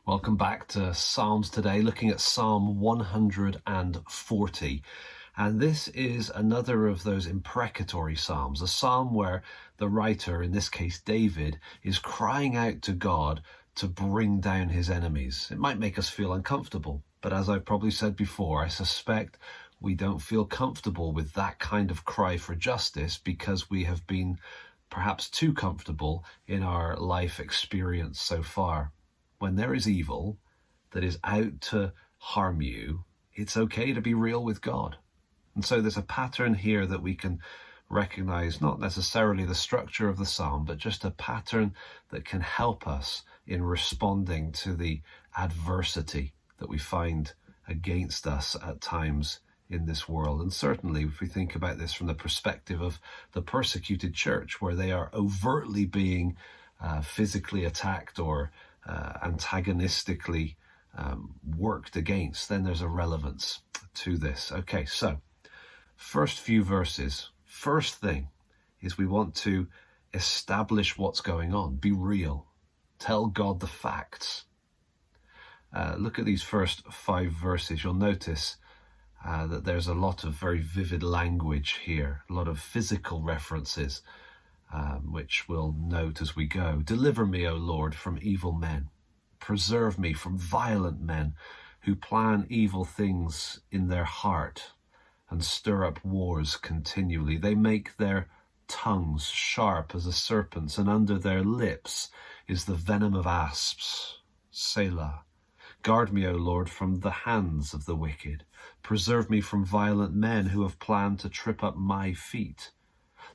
Welcome back to Psalms today, looking at Psalm 140. And this is another of those imprecatory psalms, a psalm where the writer, in this case David, is crying out to God to bring down his enemies. It might make us feel uncomfortable, but as I've probably said before, I suspect we don't feel comfortable with that kind of cry for justice because we have been perhaps too comfortable in our life experience so far. When there is evil that is out to harm you, it's okay to be real with God. And so there's a pattern here that we can recognize, not necessarily the structure of the psalm, but just a pattern that can help us in responding to the adversity that we find against us at times in this world. And certainly if we think about this from the perspective of the persecuted church, where they are overtly being physically attacked or antagonistically worked against, then there's a relevance to this. Okay, so first few verses. First thing is we want to establish what's going on. Be real. Tell God the facts. Look at these first 5 verses. You'll notice that there's a lot of very vivid language here, a lot of physical references, which we'll note as we go. Deliver me, O Lord, from evil men. Preserve me from violent men who plan evil things in their heart and stir up wars continually. They make their tongues sharp as a serpent's, and under their lips is the venom of asps. Selah. Guard me, O Lord, from the hands of the wicked. Preserve me from violent men who have planned to trip up my feet.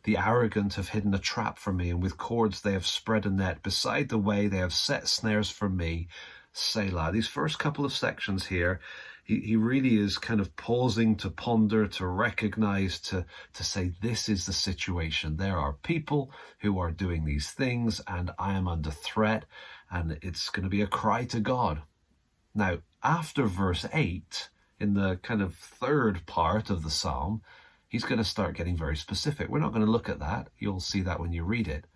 The arrogant have hidden a trap for me, and with cords they have spread a net. Beside the way they have set snares for me. Selah. These first couple of sections here, he really is kind of pausing to ponder, to recognize, to say, this is the situation. There are people who are doing these things, and I am under threat, and it's going to be a cry to God. Now, after verse 8, in the kind of third part of the psalm, he's going to start getting very specific. We're not going to look at that. You'll see that when you read it.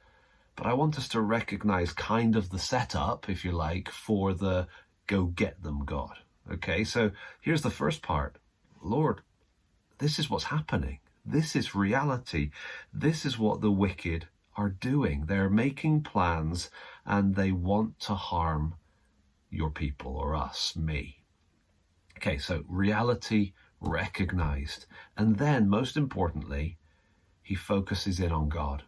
But I want us to recognize kind of the setup, if you like, for the go get them God. Okay, so here's the first part. Lord, this is what's happening. This is reality. This is what the wicked are doing. They're making plans and they want to harm your people or us, me. Okay, so reality recognized. And then, most importantly, he focuses in on God.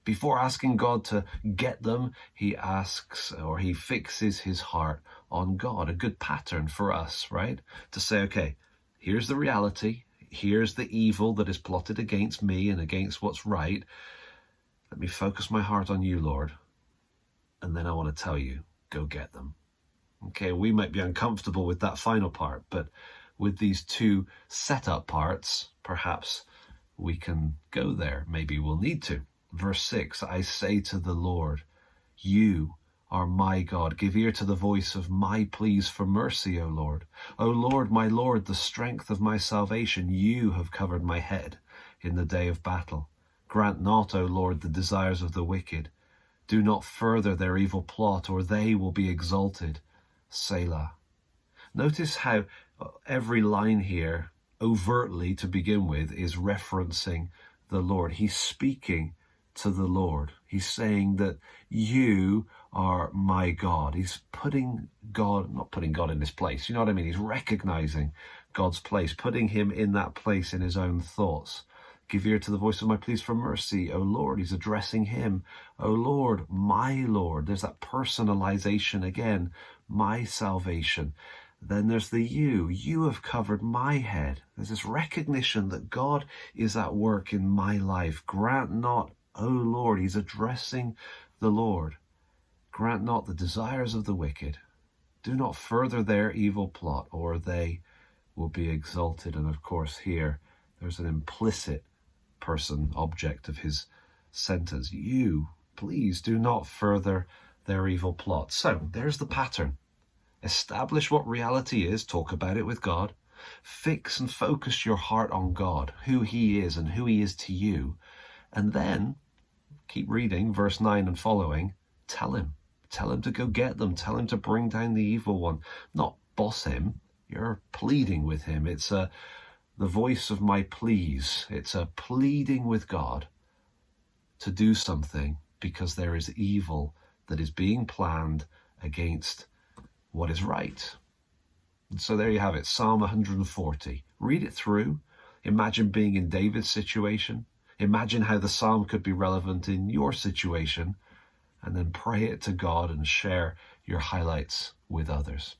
Before asking God to get them, he asks, or he fixes his heart on God. A good pattern for us, right? To say, okay, here's the reality. Here's the evil that is plotted against me and against what's right. Let me focus my heart on you, Lord. And then I want to tell you, go get them. Okay, we might be uncomfortable with that final part, but with these 2 setup parts, perhaps we can go there. Maybe we'll need to. Verse 6, I say to the Lord, you are my God. Give ear to the voice of my pleas for mercy, O Lord. O Lord, my Lord, the strength of my salvation, you have covered my head in the day of battle. Grant not, O Lord, the desires of the wicked. Do not further their evil plot, or they will be exalted. Selah. Notice how every line here, overtly to begin with, is referencing the Lord. He's speaking to the Lord. He's saying that you are my God. He's putting God, not putting God in his place, you know what I mean? He's recognizing God's place, putting him in that place in his own thoughts. Give ear to the voice of my pleas for mercy, O Lord. He's addressing him. O Lord, my Lord. There's that personalization again. My salvation. Then there's the you. You have covered my head. There's this recognition that God is at work in my life. Grant not, O Lord. He's addressing the Lord. Grant not the desires of the wicked. Do not further their evil plot, or they will be exalted. And of course here, there's an implicit person, object of his sentence. You, please do not further their evil plot. So there's the pattern. Establish what reality is, talk about it with God. Fix and focus your heart on God, who he is and who he is to you. And then, keep reading, verse 9 and following, tell him. Tell him to go get them. Tell him to bring down the evil one. Not boss him. You're pleading with him. It's the voice of my pleas. It's a pleading with God to do something because there is evil that is being planned against what is right. And so there you have it, Psalm 140. Read it through. Imagine being in David's situation. Imagine how the psalm could be relevant in your situation. And then pray it to God and share your highlights with others.